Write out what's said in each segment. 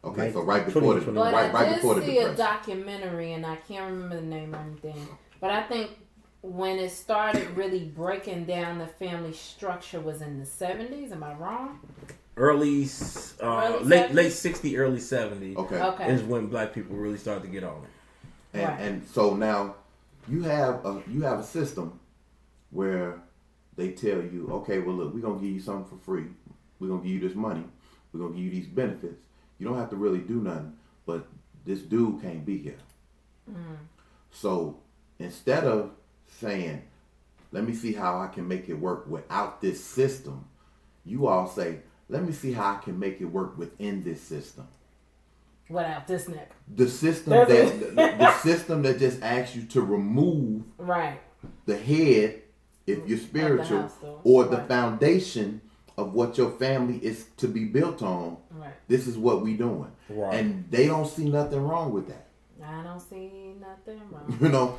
Okay, so right before the But right I did before the see a depression. documentary, and I can't remember the name or anything. But I think when it started really breaking down the family structure was in the 70s. Am I wrong? Early, Early late 70s? 60, early 70 Okay. is when black people really started to get on it. And Right. and so now you have a system where they tell you, okay, well look, we're gonna give you something for free. We're gonna give you this money. We're gonna give you these benefits. You don't have to really do nothing, but this dude can't be here. So instead of saying, let me see how I can make it work without this system, you all say, let me see how I can make it work within this system. Without this nigga. The system That's that it. the system that just asks you to remove Right. the head, if you're spiritual, house, though. or the Right. foundation of what your family is to be built on. Right. This is what we doing, Right. and they don't see nothing wrong with that. I don't see nothing wrong. You know,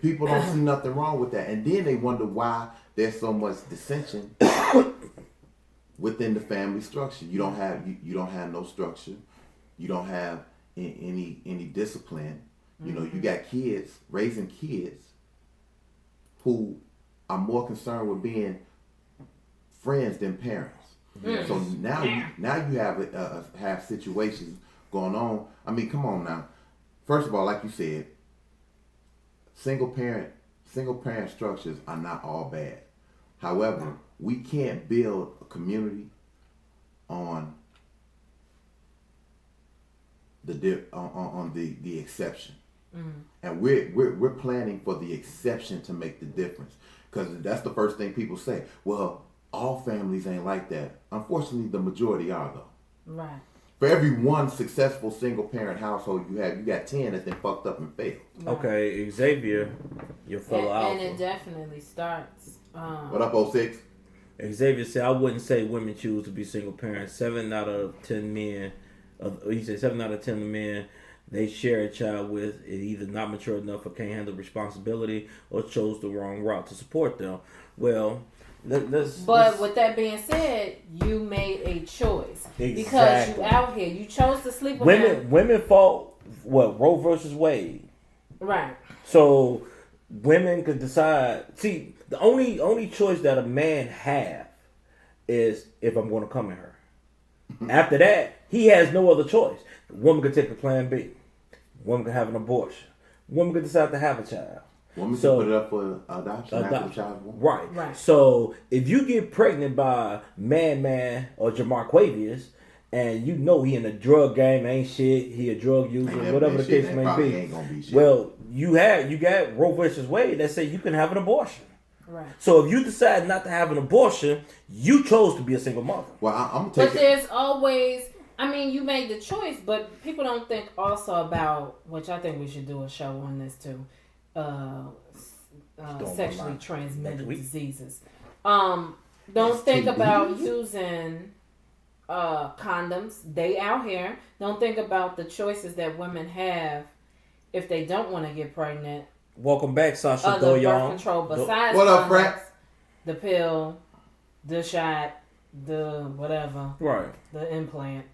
people don't see nothing wrong with that, and then they wonder why there's so much dissension within the family structure. You don't have no structure. You don't have any discipline. You know, you got kids raising kids who are more concerned with being friends than parents. So now you have situations going on. I mean, come on now. First of all, like you said, single parent structures are not all bad. However, we can't build a community on the exception. And we're planning for the exception to make the difference, because that's the first thing people say. Well, all families ain't like that. Unfortunately, the majority are though. Right. For every one successful single parent household you got 10 that then fucked up and failed. Okay, Xavier, your fellow And alpha. it definitely starts. What up, 06? Xavier said, I wouldn't say women choose to be single parents. 7 out of 10 men, he said 7 out of 10 men they share a child with is either not mature enough or can't handle responsibility or chose the wrong route to support them. Well, But with that being said, you made a choice because Exactly. you out here. You chose to sleep with him. women fought what, Roe versus Wade. Right. So women could decide. See, the only choice that a man have is if I'm going to come at her. After that, he has no other choice. The woman could take a plan B. Woman could have an abortion. Woman could decide to have a child. Women So- can put it up for adoption after the child's born. Right. Right. So if you get pregnant by Man or Jamarquavius, and you know he in the drug game, ain't shit, he a drug user, Ain't never whatever been the shit, case and may probably be. ain't gonna be shit. Well, you got Roe versus Wade that say you can have an abortion. Right. So if you decide not to have an abortion, you chose to be a single mother. Well, I'm gonna But take it. there's always, I mean, you made the choice, but people don't think also about, which I think we should do a show on this too, sexually next transmitted week. diseases. Don't think about using condoms. They out here. Don't think about the choices that women have if they don't want to get pregnant. Welcome back, Sasha Other birth Doyon. control besides What up, condoms, Frank? the pill, the shot, the whatever, Right. the implant.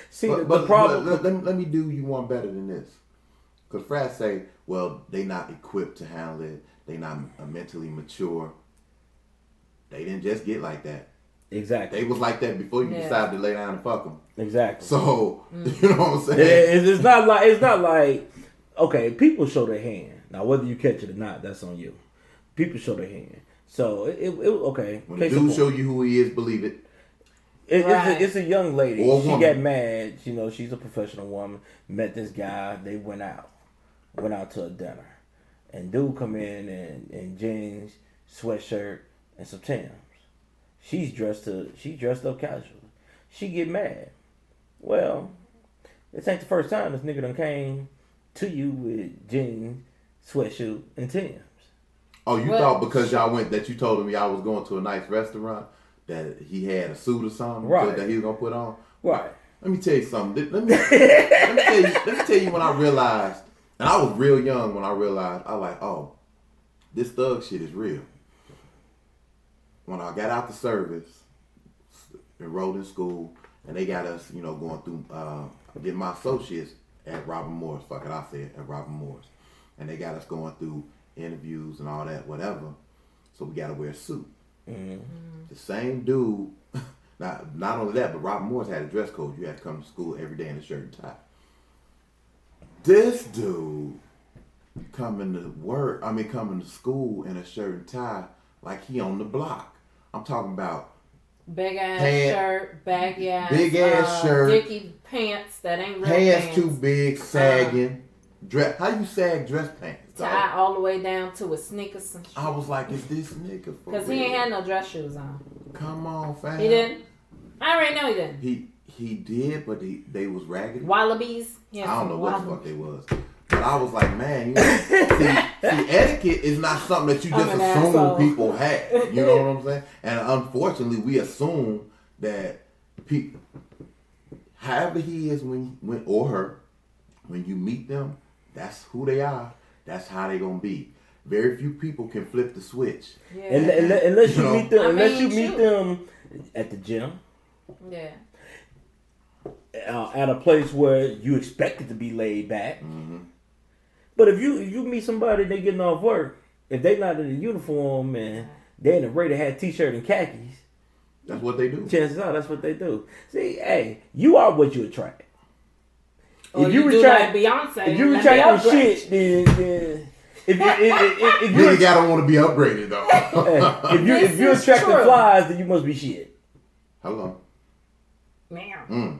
See, But the problem. let me do you one better than this. Because Frat say, well, they not equipped to handle it. They not mentally mature. They didn't just get like that. Exactly. They was like that before you Yeah. decided to lay down and fuck them. Exactly. So, you know what I'm saying? It's not like okay, people show their hand. Now whether you catch it or not, that's on you. People show their hand. So it okay. When the Case in dude point. show you who he is, believe it. Right. It's a young lady. Or a She woman. got mad. You know, she's a professional woman. Met this guy. They went out to a dinner, and dude come in jeans, sweatshirt, and some Timbs. She dressed up casually. She get mad. Well, this ain't the first time this nigga done came to you with jeans, sweatshirt, and Timbs. Oh, you Well, thought because y'all went that you told him y'all was going to a nice restaurant that he had a suit or something Right. that he was gonna put on? Right. Let me tell you something. Let me tell you when I realized, and I was real young when I realized, I like, oh, this thug shit is real. When I got out the service, enrolled in school, and they got us, going through getting my associates at Robert Morris. Fuck it, I said at Robert Morris, and they got us going through interviews and all that, whatever. So we got to wear a suit. Mm-hmm. The same dude. Not only that, but Robert Morris had a dress code. You had to come to school every day in a shirt and tie. This dude coming to school in a shirt and tie like he on the block. I'm talking about big ass pants, shirt, baggy ass, big ass shirt, dicky pants that ain't real pants too big, sagging. Dress. How you sag dress pants? Dog? Tie all the way down to his sneakers and shit. I was like, is this nigga for real? Because he ain't had no dress shoes on. Come on, fam. He didn't? I already know he didn't. He did, but they was raggedy. Wallabies? I don't know what the fuck they was. But I was like, man, see, etiquette is not something that you just assume people have. You know what I'm saying? And unfortunately, we assume that people, however he is when or her, when you meet them, that's who they are. That's how they gonna be. Very few people can flip the switch. Yeah. Unless you meet them, meet them at the gym. Yeah. At a place where you expect it to be laid back. Mm-hmm. But if you meet somebody, they getting off work, if they not in a uniform and they in a Raider hat, t-shirt, and khakis, that's what they do. Chances are that's what they do. See, hey, you are what you attract. Or if you retract, like Beyonce, if you retract on shit, then if you gotta want to be upgraded though. if you attracting flies, then you must be shit. Hello. Man.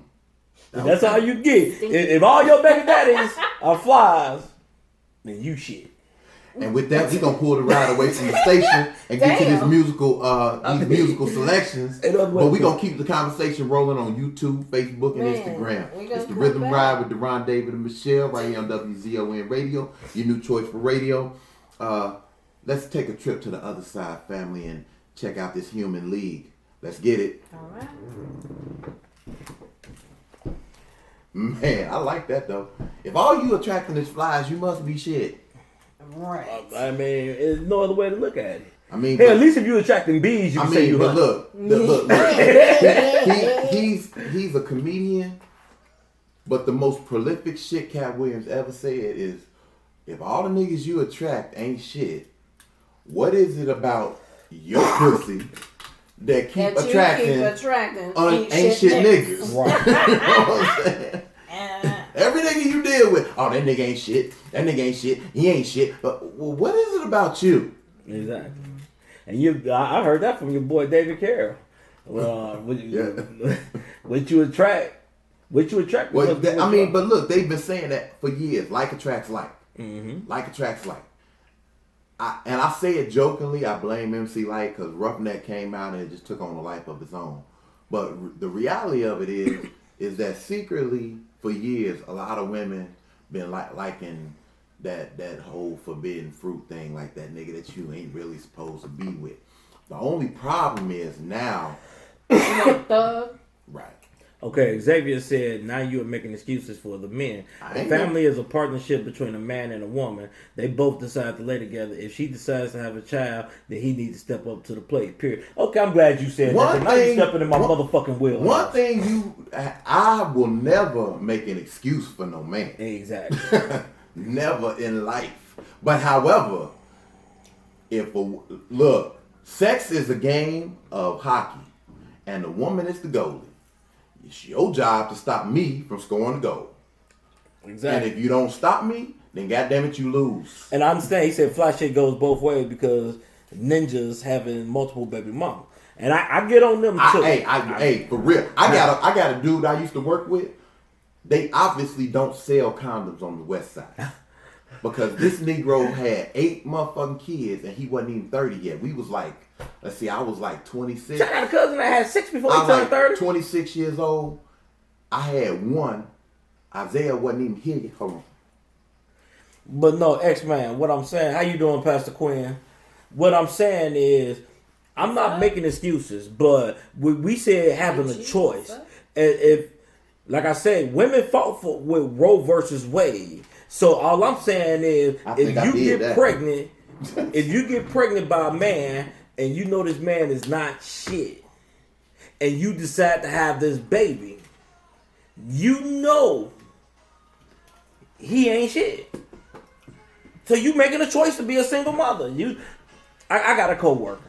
That's how you get. If all your baby daddies are flies, then you shit. And with that, we're gonna pull the ride away from the station and get to this musical selections. But we're gonna keep the conversation rolling on YouTube, Facebook, and Instagram. It's the Rhythm Ride with Deron David and Michelle right here on WZON Radio, your new choice for radio. Let's take a trip to the other side, family, and check out this Human League. Let's get it. All right. Man, I like that though. If all you attracting is flies, you must be shit. Right. I mean, there's no other way to look at it. I mean, hey, at least if you attracting bees, you can say you but hunt. look. He's a comedian, but the most prolific shit Cat Williams ever said is, if all the niggas you attract ain't shit, what is it about your pussy that keep attracting ain't shit niggas? Right. You know what I'm saying? Every nigga you deal with, oh, that nigga ain't shit. That nigga ain't shit. He ain't shit. But what is it about you? Exactly. And I heard that from your boy David Carroll. What you attract. Well, but look, they've been saying that for years. Like attracts like. Mm-hmm. Like attracts like. I say it jokingly. I blame MC Lyte because Roughneck came out and it just took on a life of its own. But the reality of it is that secretly, for years, a lot of women been liking that whole forbidden fruit thing, like that nigga that you ain't really supposed to be with. The only problem is now. Thug. Right. Okay, Xavier said, now you are making excuses for the men. A family is a partnership between a man and a woman. They both decide to lay together. If she decides to have a child, then he needs to step up to the plate, period. Okay, I'm glad you said that. Now you're stepping in my motherfucking wheel. One thing I will never make an excuse for no man. Exactly. Never in life. But however, look, sex is a game of hockey, and the woman is the goalie. It's your job to stop me from scoring the goal. Exactly. And if you don't stop me, then goddammit, you lose. And I understand he said fly shit goes both ways because ninjas having multiple baby mamas. And I get on them too. Hey, for real. I got a dude I used to work with. They obviously don't sell condoms on the west side. Because this Negro had 8 motherfucking kids and he wasn't even 30 yet. We was like, let's see, I was like 26. I got a cousin that had 6 before he turned 30. 26 years old. I had 1. Isaiah wasn't even here yet. Hold on. But no, X-Man, what I'm saying, how you doing, Pastor Quinn? What I'm saying is, I'm not making excuses, but we said having a choice. If, like I said, women fought with Roe versus Wade. So all I'm saying is, if you get pregnant by a man and you know this man is not shit, and you decide to have this baby, you know he ain't shit. So you making a choice to be a single mother. I got a coworker.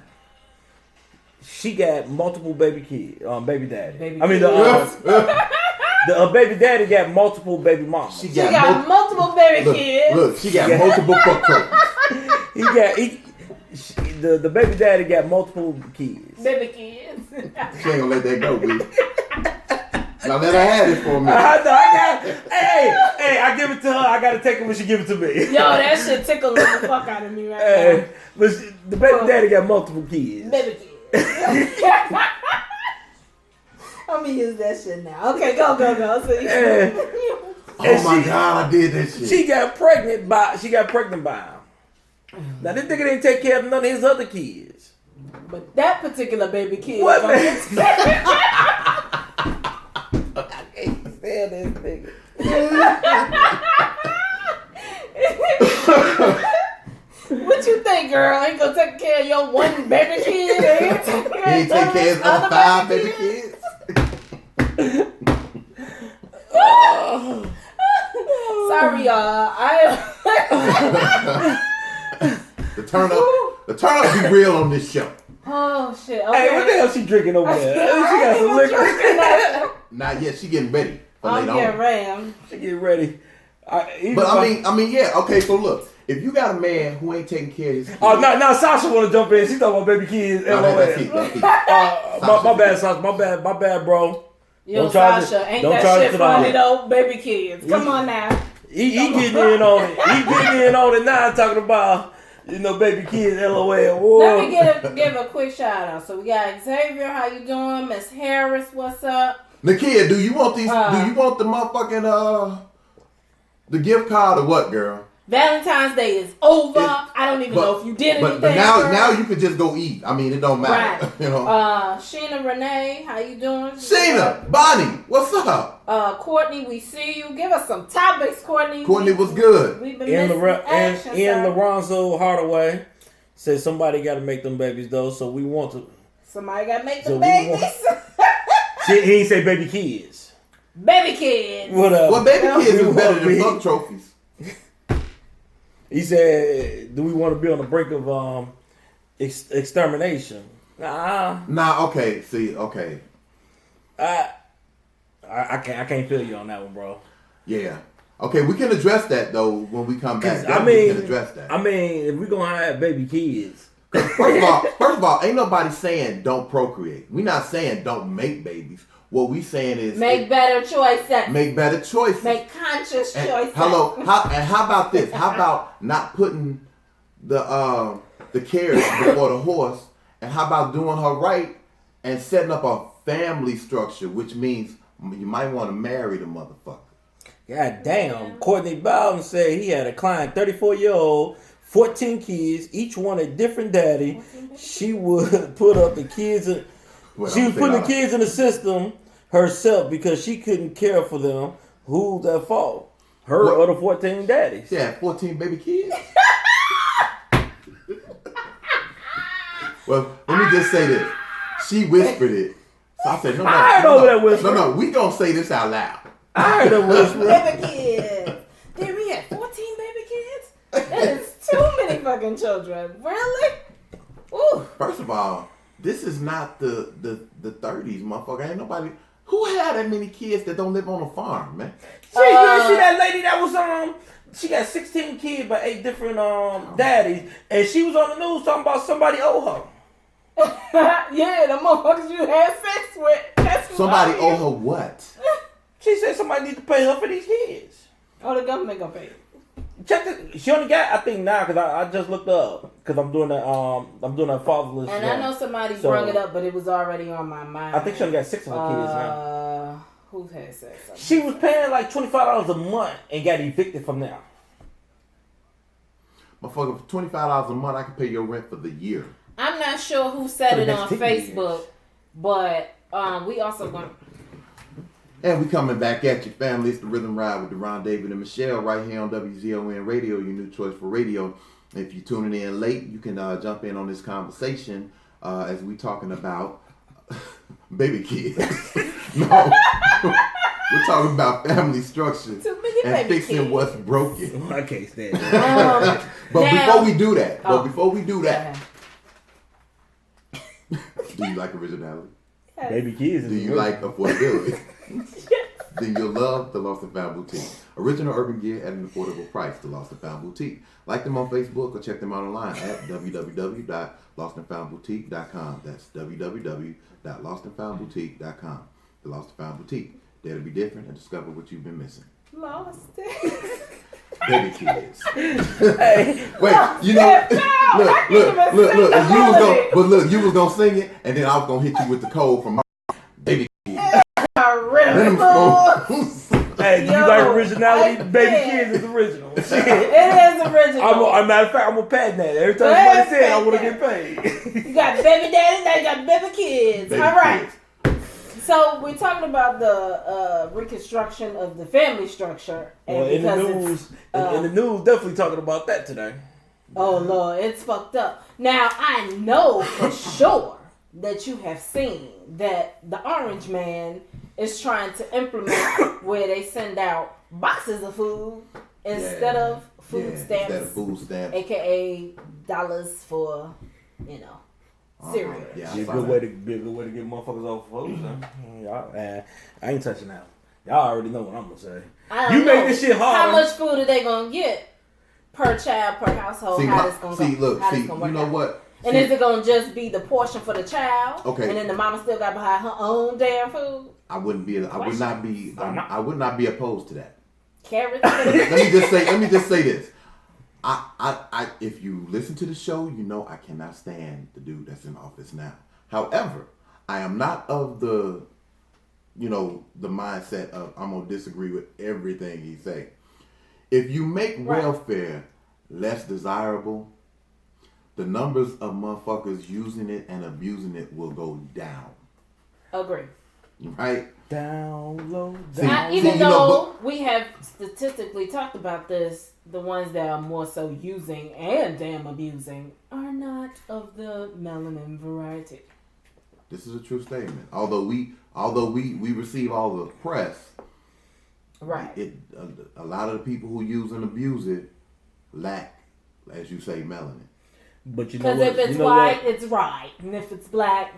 She got multiple baby daddy. Baby I mean, the baby daddy got multiple baby mamas. She got multiple baby kids. Look, she got multiple fuck trophies. The baby daddy got multiple kids. Baby kids. She ain't gonna let that go, B. Now let her have it for a minute. I give it to her. I gotta take it when she give it to me. Yo, that shit tickles the fuck out of me right now. But the baby daddy got multiple kids. Baby kids. I'm gonna use that shit now. Okay, go. So Oh my God, I did that shit. She got pregnant by him. Now this nigga didn't take care of none of his other kids. But that particular baby kid. What man? I can't stand this nigga. What you think, girl? Ain't gonna take care of your one baby kid? He ain't take care of his other 5 baby kids. Sorry, y'all. The turn up be real on this show. Oh shit. Okay. Hey, what the hell she drinking over there? She got some liquor. Not yet. She getting ready for I'm later getting on. ready. She getting ready. But I mean, yeah. Okay, so look, if you got a man who ain't taking care of his kids, now Sasha want to jump in. She talking about baby kids. that's it. My bad, Sasha. My bad, bro. Yo, Don't charge Sasha, it. ain't Don't that charge shit it funny tonight. though? Baby kids. Come on now. He getting in on it. He getting in on it now, talking about baby kids. LOL. Whoa. Let me give a quick shout out. So we got Xavier. How you doing? Miss Harris, what's up? Nakia, do you want these? Do you want the motherfucking the gift card or what, girl? Valentine's Day is over. I don't even know if you did anything. But now you can just go eat. I mean, it don't matter. Right. You know. Sheena Renee, how you doing? Sheena, Bonnie, what's up? Courtney, we see you. Give us some topics, Courtney. Courtney was good. We've been Ian missing action. Lorenzo Hardaway says somebody got to make them babies though, so we want to. Somebody got to make So the we babies. He ain't say baby kids. Baby kids. Whatever. Well, baby kids We is better want than to fuck trophies. He said, "Do we want to be on the brink of extermination?" Nah, okay. See, okay. I can't feel you on that one, bro. Yeah. Okay, we can address that though when we come back. I We mean, can address that. I mean, if we're gonna have baby kids, First of all, ain't nobody saying don't procreate. We not saying don't make babies. What we saying is Make better choices. make better choices. Make conscious And choices. how about this? How about not putting the carriage before the horse? And how about doing her right and setting up a family structure, which means you might want to marry the motherfucker. God damn. Courtney Bowden said he had a client, 34-year-old, 14 kids, each one a different daddy. She would put up the kids. She was putting the kids in the system herself because she couldn't care for them. Who's at fault? Her or the 14 daddies? Yeah, 14 baby kids. Well, let me just say this. She whispered it. So I said, no, I heard over that whisper. No, we gonna say this out loud. I heard a whisper. Baby kids. Damn, we had 14 baby kids? That is too many fucking children. Really? Ooh. First of all, this is not the 30s, motherfucker. Ain't nobody who had that many kids that don't live on a farm, man. See that lady that was she got 16 kids by 8 different daddies, and she was on the news talking about somebody owe her. Yeah, the motherfuckers you had sex with. That's who Somebody owe owe you. her what? She said somebody needs to pay her for these kids. Oh, the government gonna pay. Check this. She only got, I think now, because I just looked up because I'm doing that fatherless. And I know somebody So- brought it up, but it was already on my mind. I think she only got 6 of her kids now. Who had sex? She was paying like $25 a month and got evicted from there. Motherfucker, for $25 a month, I can pay your rent for the year. I'm not sure who said For the it next on 10 Facebook, years. but we also going. And we coming back at you, family. It's the Rhythm Ride with Deron David and Michelle right here on WZON Radio, your new choice for radio. If you're tuning in late, you can jump in on this conversation as we talking about baby kids. No. We're talking about family structure Too many and baby fixing kids. what's broken. I can't stand that. But Now- before we do that, Yeah. do you like originality? Baby kids is Do you like affordability? Then you'll love the Lost and Found Boutique. Original urban gear at an affordable price. The Lost and Found Boutique. Like them on Facebook or check them out online at www.lostandfoundboutique.com. That's www.lostandfoundboutique.com. The Lost and Found Boutique. There to be different and discover what you've been missing. Lost. Baby kids. Hey, Wait, you know, look. look. You was gonna sing it, and then I was gonna hit you with the code from my baby kids. Them spoons. hey, do you Yo, like originality? I Baby can't. kids is original. Shit. It is original. As a matter of fact, I'm gonna patent that. Every time Hey, somebody say it, I want to patent get paid. You got baby daddy, now you got baby kids. Baby All right. kids. So we're talking about the reconstruction of the family structure, and Well, in the because news, it's, in the news, definitely talking about that today. oh Lord, it's fucked up. Now I know for sure that you have seen that the Orange Man is trying to implement where they send out boxes of food instead of food stamps, Instead of food stamps. aka dollars for cereal. Yeah, Be a I saw good that. way to get motherfuckers off food. Y'all, I ain't touching that. Y'all already know what I'm gonna say. I don't You know. make this shit harder. How much food are they gonna get per child, per household? How this gonna go? How this gonna work you know out? what? And is it gonna just be the portion for the child? Okay. And then the mama still got to buy her own damn food? I would not be opposed to that. Carrots? Let me just say this. I if you listen to the show, you know I cannot stand the dude that's in office now. However, I am not of the mindset of I'm gonna disagree with everything he say. If you make welfare less desirable, the numbers of motherfuckers using it and abusing it will go down. Agree. Right? Down low, See, down. Even you know, though we have statistically talked about this, the ones that are more so using and damn abusing are not of the melanin variety. This is a true statement. Although we receive all the press, Right. a lot of the people who use and abuse it lack, as you say, melanin. But you know Because what? if it's you know white, what? it's right. And if it's black,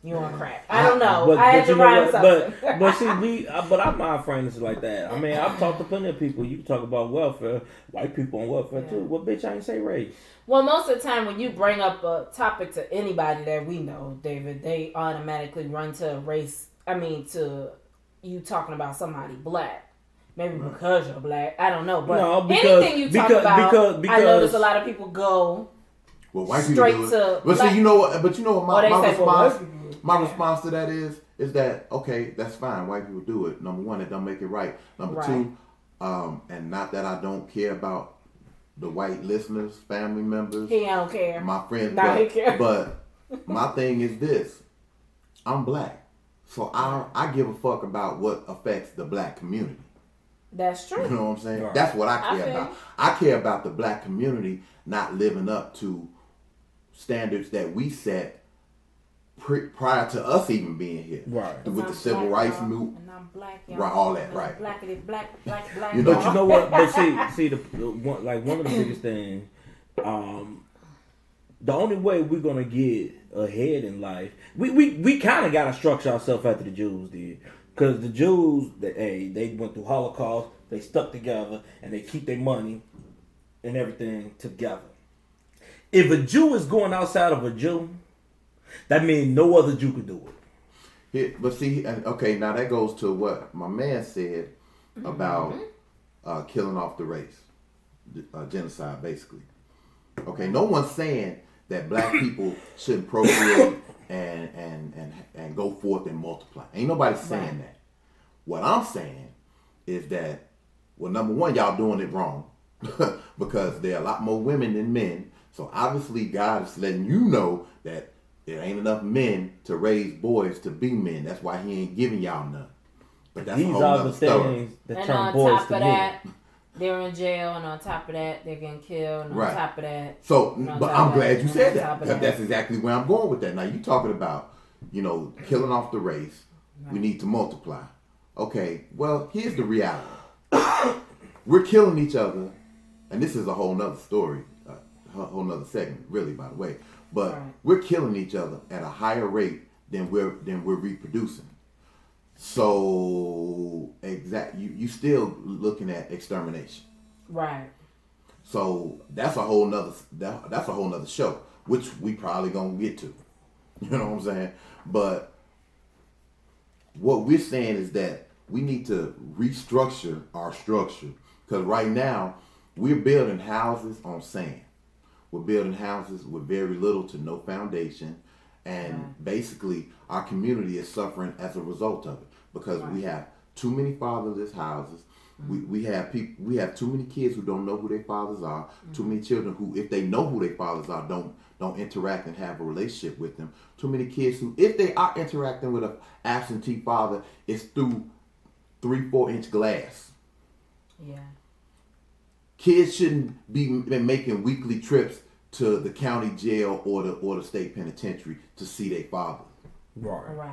you on Yeah. crack. I don't know. But, I had to you know rhyme what? something. But see, I'm not friends like that. I mean, I've talked to plenty of people. You talk about welfare, white people on welfare too. Well, bitch, I ain't say race. Well, most of the time when you bring up a topic to anybody that we know, David, they automatically run to race. I mean, to you talking about somebody black. Maybe because you're black. I don't know. But No, because- anything you talk about, because- I notice a lot of people go Well, white people straight do it. to But black. see, you know what? But you know what? Or they My say, well, response, white people. my Yeah. response to that is that okay? That's fine. White people do it. Number one, it don't make it right. Number Right. two, and not that I don't care about the white listeners, family members, He don't care. my friends. Nah, he care. But my thing is this: I'm black, so I give a fuck about what affects the black community. That's true. You know what I'm saying? Right. That's what I I care feel about. you. I care about the black community not living up to standards that we set prior to us even being here. Right. With the I'm civil black, rights y'all, movement. and I'm black, y'all. Right, all that, And right. I'm blackity black. You know- But you know what? But see, the one of the biggest things, the only way we're gonna get ahead in life, we kind of gotta structure ourselves after the Jews did, because the Jews, they went through Holocaust, they stuck together, and they keep their money and everything together. If a Jew is going outside of a Jew, that means no other Jew can do it. But see, and okay, now that goes to what my man said about killing off the race, genocide, basically. Okay, no one's saying that black people shouldn't procreate and go forth and multiply. Ain't nobody saying that. What I'm saying is that, well, number one, y'all doing it wrong because there are a lot more women than men. So obviously, God is letting you know that there ain't enough men to raise boys to be men. That's why He ain't giving y'all none. But that's a These whole are nother the story. things that And turn on boys top to of men. that, they're in jail, and on top of that, they're getting killed, and on Right. top of that, So, No, but top I'm of glad that. you said No, that top of because that. that's exactly where I'm going with that. Now you talking about killing off the race. We need to multiply. Okay, well, here's the reality. We're killing each other, and this is a whole nother story, a whole nother segment, really, by the way. But we're killing each other at a higher rate than we're reproducing. So you still looking at extermination. Right. So that's a whole nother show, which we probably gonna get to. You know what I'm saying? But what we're saying is that we need to restructure our structure, because right now we're building houses on sand. We're building houses with very little to no foundation, and basically our community is suffering as a result of it, because we have too many fatherless houses. We have too many kids who don't know who their fathers are. Too many children who, if they know who their fathers are, don't interact and have a relationship with them. Too many kids who, if they are interacting with an absentee father, it's through 3-4 inch glass. Yeah. Kids shouldn't be making weekly trips to the county jail or the state penitentiary to see their father. Right.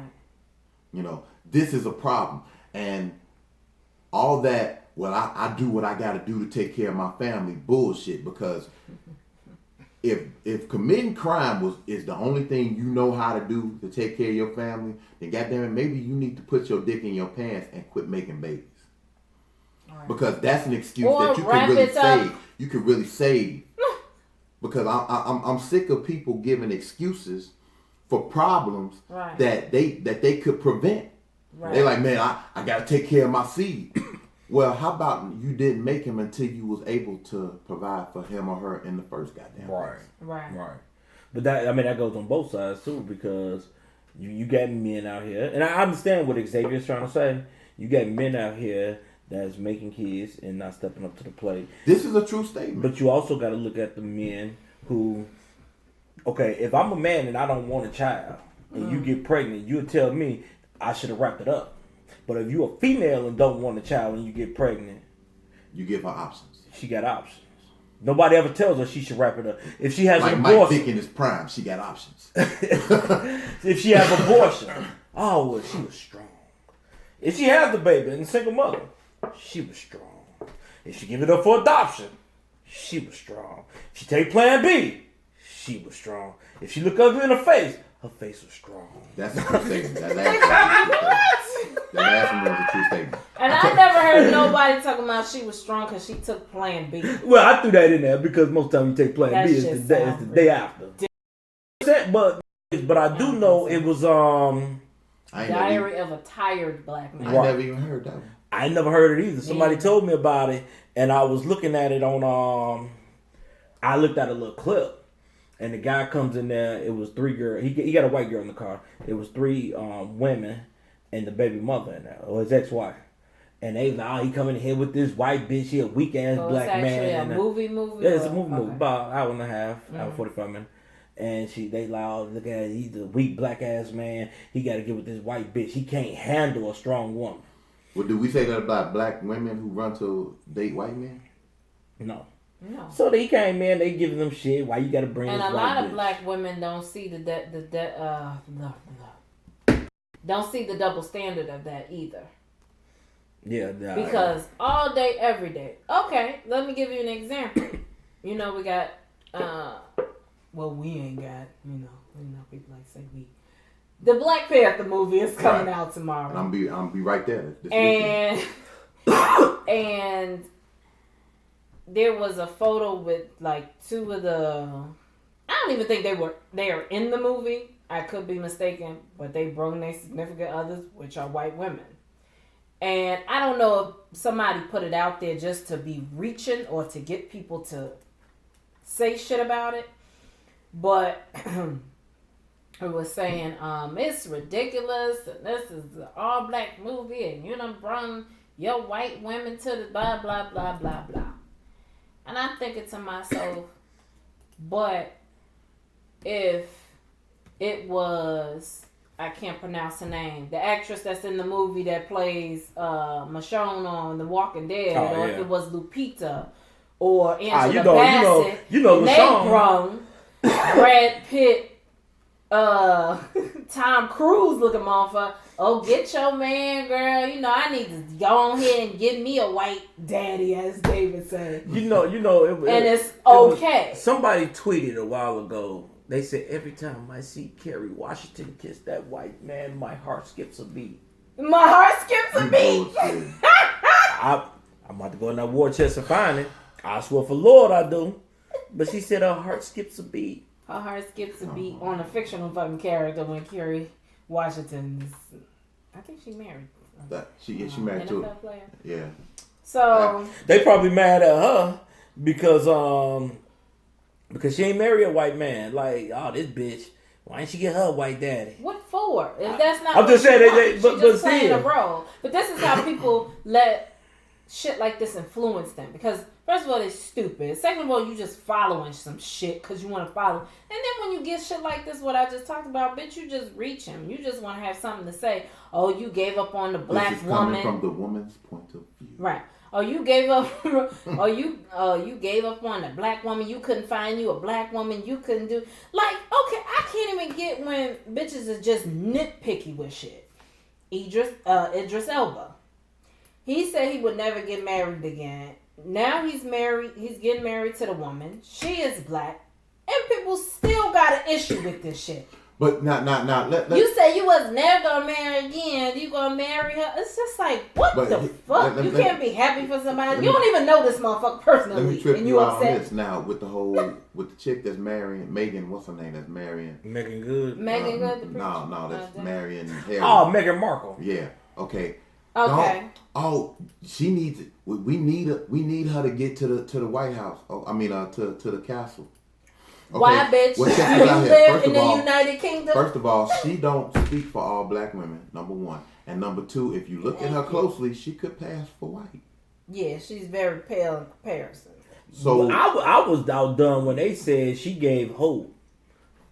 This is a problem. And all that, well, I do what I got to do to take care of my family, bullshit. Because if committing crime is the only thing you know how to do to take care of your family, then goddamn it, maybe you need to put your dick in your pants and quit making babies. Right. Because that's an excuse that you can really save. You can really save. Because I'm sick of people giving excuses for problems that they could prevent. Right. They're like, man, I got to take care of my seed. Well, how about you didn't make him until you was able to provide for him or her in the first goddamn place? Right. But that goes on both sides too, because you got men out here, and I understand what Xavier's trying to say. You got men out here that's making kids and not stepping up to the plate. This is a true statement. But you also got to look at the men who, okay, if I'm a man and I don't want a child, and you get pregnant, you'll tell me I should have wrapped it up. But if you're a female and don't want a child and you get pregnant, you give her options. She got options. Nobody ever tells her she should wrap it up. If she has like an abortion, Mike Vick in his prime, she got options. If she has abortion, oh, well, she was strong. If she has the baby and a single mother, she was strong. If she give it up for adoption, she was strong. If she take Plan B, she was strong. If she look ugly in her face was strong. That's a true statement. That last one was a true statement. And I never heard nobody talking about she was strong because she took Plan B. Well, I threw that in there because most time you take Plan B, it's the day after. But I do know it was Diary of a Tired Black Man. I never even heard that one. I never heard it either. Somebody told me about it, and I was looking at it on. I looked at a little clip. And the guy comes in there. It was 3 girls. He got a white girl in the car. It was 3 women and the baby mother in there, or his ex-wife. And they was like, oh, he coming in here with this white bitch. He a weak ass black man. It's actually a movie. Yeah, it's a movie. About an hour and a half, hour 45 minutes. And they like, oh, look at it. He's a weak black ass man. He got to get with this white bitch. He can't handle a strong woman. Well, do we say that about black women who run to date white men? No. So they came in, they giving them shit. Why you gotta bring? And this a lot of bitch? black women don't see don't see the double standard of that either. Yeah, because all day, every day. Okay, let me give you an example. We got we ain't got. People like to say we. The Black Panther movie is coming out tomorrow. And I'm be right there. And there was a photo with like 2 of the. I don't even think they are in the movie. I could be mistaken, but they brought their significant others, which are white women. And I don't know if somebody put it out there just to be reaching or to get people to say shit about it, but it was saying it's ridiculous and this is an all black movie and you done brought your white women to the blah blah blah blah blah. And I'm thinking to myself, but if it was, I can't pronounce her name, the actress that's in the movie that plays Michonne on The Walking Dead, or if it was Lupita or Angela Bassett, you know and they Michonne. brung Brad Pitt Tom Cruise looking motherfucker. Oh, get your man, girl. You know, I need to go on here and give me a white daddy, as David said. You know, And it's okay. Somebody tweeted a while ago. They said, every time I see Kerry Washington kiss that white man, my heart skips a beat. My heart skips a beat. Bullshit. I'm about to go in that war chest and find it. I swear for Lord I do. But she said her heart skips a beat. Her heart skips a beat on a fictional fucking character when Kerry Washington is, I think she married. She married too. NFL player. Yeah. So They probably mad at her because she ain't marry a white man. Like, oh, this bitch, why ain't she get her a white daddy? what for? If that's not, I'm what just she saying wants, but she just playing still. a role. But this is how people let shit like this influence them. Because first of all, they're stupid. Second of all, you just following some shit because you want to follow. And then when you get shit like this, what I just talked about, bitch, you just reach him. You just want to have something to say. Oh, you gave up on the black This is woman. coming from the woman's point of view. Right. Oh, you gave up. You gave up on a black woman. You couldn't find you a black woman. You couldn't do like. Okay, I can't even get when bitches is just nitpicky with shit. Idris Elba. He said he would never get married again. Now he's married. He's getting married to the woman. She is black, and people still got an issue with this shit. But let You say you was never gonna marry again. You gonna marry her? It's just like what But the fuck? You can't be happy for somebody. You don't even know this motherfucker personally, Let me trip and you you out on upset. this now with the chick that's marrying Megan. What's her name? That's marrying. Megan Good. Megan Good, the No, that's marrying Harry. Oh, Meghan Markle. Yeah. Okay. Okay. She needs it. We need her to get to the White House. Oh, I mean, to the castle. Okay. Why, bitch? Well, check You this out here. live First in of the all- United Kingdom. First of all, she don't speak for all black women. Number one, and number two, if you look at her closely, she could pass for white. Yeah, she's very pale in comparison. So I was outdone when they said she gave hope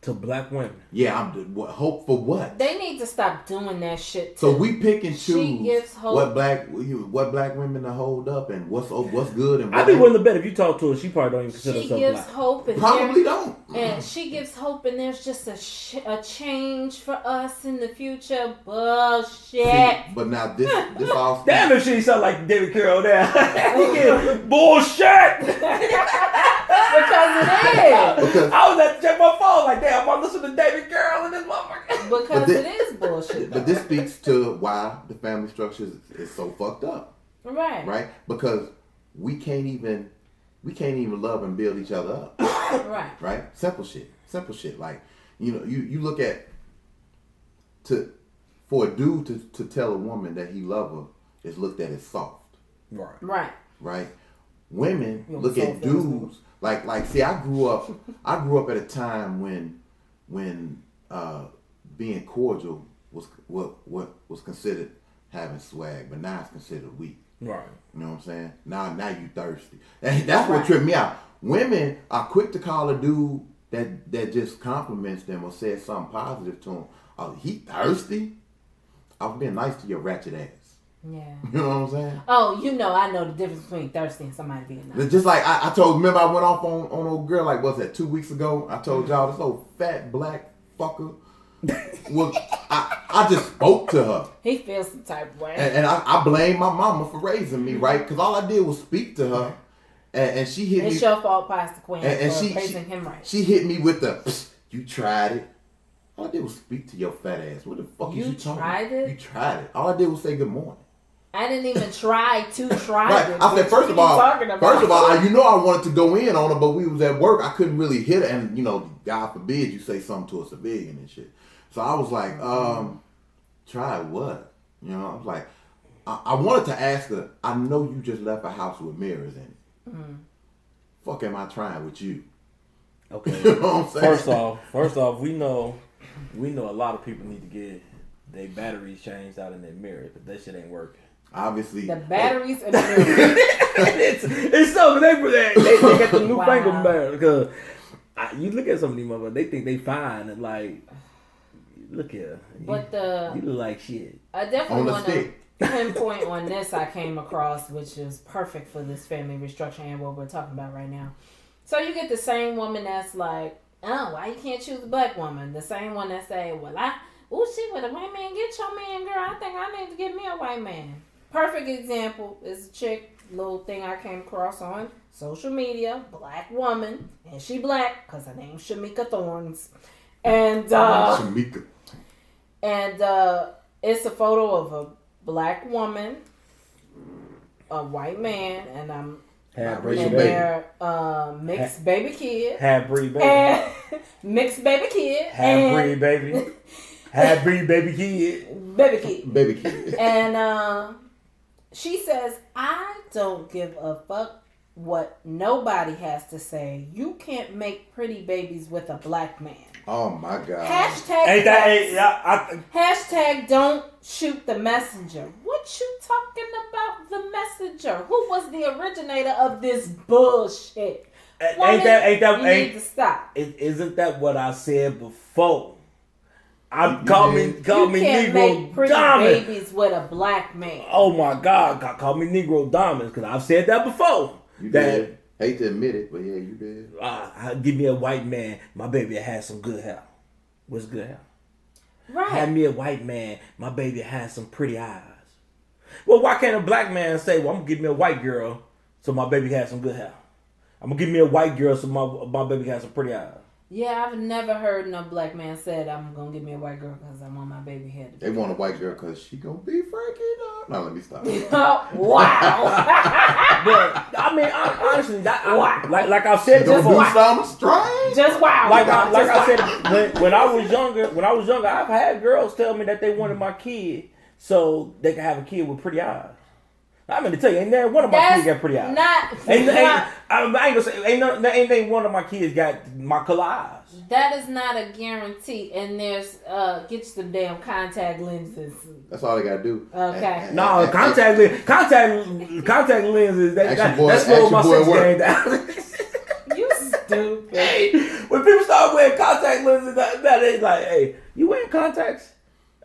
to black women. yeah, hope for what? They need to stop doing that shit. So too. we pick and She choose gives hope. what black women to hold up and what's good and what I'd be willing to bet if you talk to her, she probably don't even consider She herself gives black. hope, and probably don't. And she gives hope, and there's just a change for us in the future. Bullshit. See, but now this all Damn if she sound like David Carroll there. Bullshit! Because it is. because I was at to check my phone like, damn, I'm listening to David Carroll and this motherfucker. Because this- it is bullshit. but this speaks to why the family structure is so fucked up, Right. right? Because we can't even love and build each other up, Right. right? Simple shit. Like you look at for a dude to tell a woman that he love her is looked at as soft. Right. Right. Right? Women You look don't at solve those dudes like see I grew up at a time when being cordial was what was considered having swag, but now it's considered weak. Right. You know what I'm saying? Now you thirsty. And that's what Right. tripped me out. Women are quick to call a dude that just compliments them or says something positive to him. Oh, he thirsty? I was being nice to your ratchet ass. Yeah. You know what I'm saying? Oh, I know the difference between thirsty and somebody being nice. It's just like I remember I went off on old girl, like, what's that, 2 weeks ago? I told y'all this old fat black fucker. Well, I just spoke to her. He feels some type of way. And I blame my mama for raising me, right? Because all I did was speak to her. And she hit It's me. your fault, Pastor Quinn, And for she raising him right. She hit me with the, "Psst, you tried it. All I did was speak to your fat ass. What the fuck You is you talking tried about? it? You tried it. All I did was say good morning. I didn't even try to try Right. it. I said, bitch. first of What all, you talking about? you know I wanted to go in on her, but we was at work. I couldn't really hit her. And, God forbid you say something to a civilian and shit. So I was like, try what? I was like, I wanted to ask her, I know you just left a house with mirrors in it. Fuck am I trying with you? Okay. You know what I'm saying? First off, we know a lot of people need to get their batteries changed out in their mirror, but that shit ain't working. Obviously. The batteries and the mirror. it's something they got the newfangled Wow. battery because you look at some of these motherfuckers, they think they fine and like, look here, But you look like shit. I definitely On the want to stick. pinpoint on this I came across, which is perfect for this family restructuring and what we're talking about right now. So you get the same woman that's like, oh, why you can't choose a black woman? The same one that say, well, she with a white man. Get your man, girl. I think I need to get me a white man. Perfect example is a chick, little thing I came across on social media, black woman, and she black because her name's Shamika Thorns. And, Shamika. And it's a photo of a black woman, a white man, and I'm Half-breed and baby. they're mixed baby kid. Half-breed baby. And mixed baby kid. Half-breed baby. Half-breed baby kid. Baby kid. Baby kid. And she says, I don't give a fuck what nobody has to say. You can't make pretty babies with a black man. Oh my God. Hashtag don't shoot the messenger. What you talking about the messenger? Who was the originator of this bullshit? You need to stop. Isn't that what I said before? You Call me can't make Negro pretty Dominant. babies with a black man. Oh my God, call me Negro Dominant because I've said that before. You did. Hate to admit it, but yeah, you did. Give me a white man, my baby has some good hair. What's good hair? Right. Have me a white man, my baby has some pretty eyes. Well, why can't a black man say, well, I'm going to give me a white girl so my baby has some good hair? I'm going to give me a white girl so my baby has some pretty eyes. Yeah, I've never heard no black man said, I'm going to give me a white girl because I want my baby head to be. They want a white girl because she going to be Frankie. No, let me stop. Oh, wow. But, I mean, honestly, like I said Don't before. do something strange. Just wow. Like I said, when I was younger, I've had girls tell me that they wanted my kid so they could have a kid with pretty eyes. I'm gonna tell you, ain't there one of my kids got pretty eyes. I ain't gonna say ain't one of my kids got my color eyes. That is not a guarantee. And there's get you some damn contact lenses. That's all they gotta do. Okay. No, contact lenses. That's slowing my sex game down. You stupid. Hey, when people start wearing contact lenses, that ain't like, hey, you wearing contacts?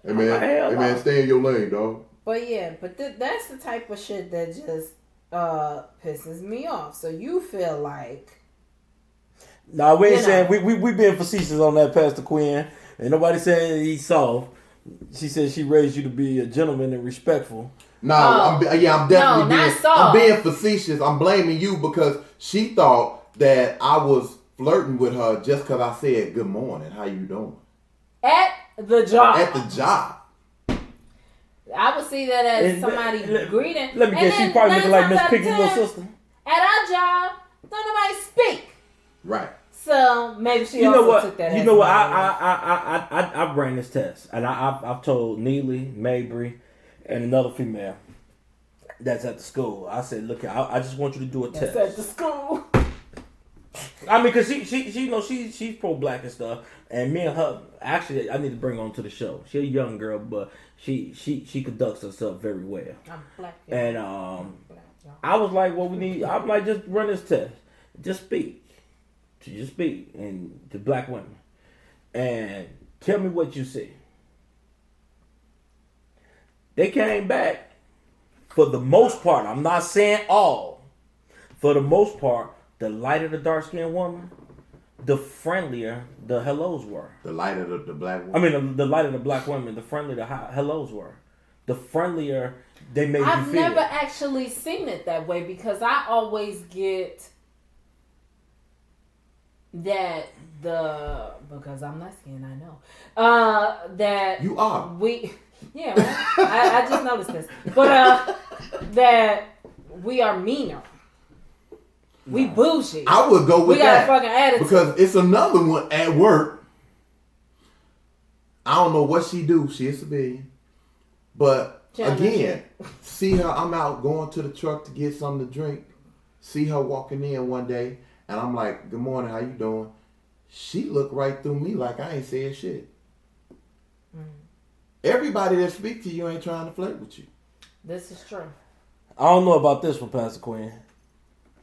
Hey man, stay in your lane, dog. But yeah, that's the type of shit that just pisses me off. So you feel like... No, we ain't saying, we being facetious on that, Pastor Quinn. Ain't nobody saying he's soft. She said she raised you to be a gentleman and respectful. No, I'm definitely I'm being facetious. I'm blaming you because she thought that I was flirting with her just because I said good morning. How you doing? At the job. At the job. I would see that as somebody greeting. Let me guess, she's probably looking like Miss Piggy's little sister. At our job, don't nobody speak. Right. So maybe she took that. You know what? I ran this test, and I've told Neely, Mabry, and another female that's at the school. I said, look, I just want you to do a test. At the school. I mean, because she's pro-black and stuff, and me and her, actually, I need to bring her on to the show. She's a young girl, but she conducts herself very well. I'm black. And I was like, I'm like, just run this test. Just speak. And to black women. And tell me what you see. They came back, for the most part, I'm not saying all, for the most part, the lighter the dark-skinned woman, the friendlier the hellos were. The lighter the black woman? I mean, the lighter the black women, the friendlier the hellos were. The friendlier they made you feel. I've never actually seen it that way because I always get that because I'm light skinned, I know. That you are. Yeah, I just noticed this. But that we are meaner. We bougie. I would go with that. We got a fucking attitude. Because it's another one at work. I don't know what she do. She a civilian. But again, see her, I'm out going to the truck to get something to drink. See her walking in one day. And I'm like, good morning, how you doing? She looked right through me like I ain't said shit. Mm. Everybody that speak to you ain't trying to flirt with you. This is true. I don't know about this one, Pastor Quinn.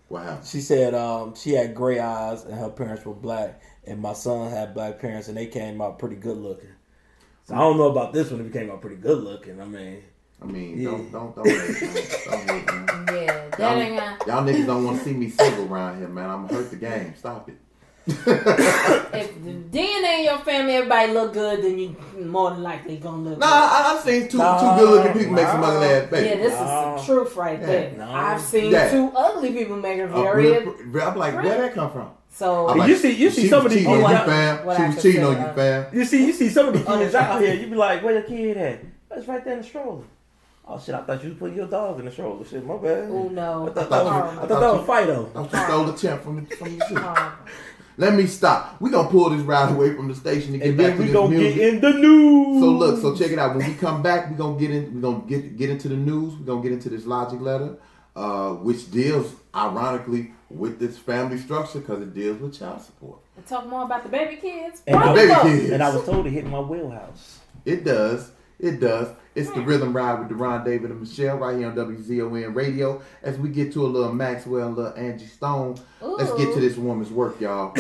What happened? She said she had gray eyes and her parents were black, and my son had black parents and they came out pretty good looking. So I don't know about this one if he came out pretty good looking. I mean, yeah. don't hate, Yeah, that ain't y'all niggas don't want to see me single around here, man. I'm gonna hurt the game. Stop it. if the DNA in your family, everybody look good, then you more than likely gonna look Nah, good. I've seen two good looking people make some ugly ass babies. Yeah, this is some truth right there. No. I've seen Yeah. two ugly people make a I'm very. like, where'd that come from? So I'm You see some of these cheating on you, kids- fam. what She I was could cheating say, on you, fam. You see some of the kids out here. You be like, where your kid at? It's right there in the stroller. Oh shit! I thought you was putting your dog in the stroller. Shit, my bad. oh no, I thought that was Fido. I stole the champ from the shit. Horrible. Let me stop. We gonna pull this ride away from the station and get And back then to we this gonna music. get in the news. So look, so check it out. When we come back, we gonna get into the news. We're gonna get into this logic letter, which deals ironically with this family structure because it deals with child support. And talk more about the baby kids. And The Bravo. baby kids. And I was told to hit my wheelhouse. It does. It does. It's the Rhythm Ride with Deron David and Michelle right here on WZON Radio. As we get to a little Maxwell and a little Angie Stone, let's get to this woman's work, y'all.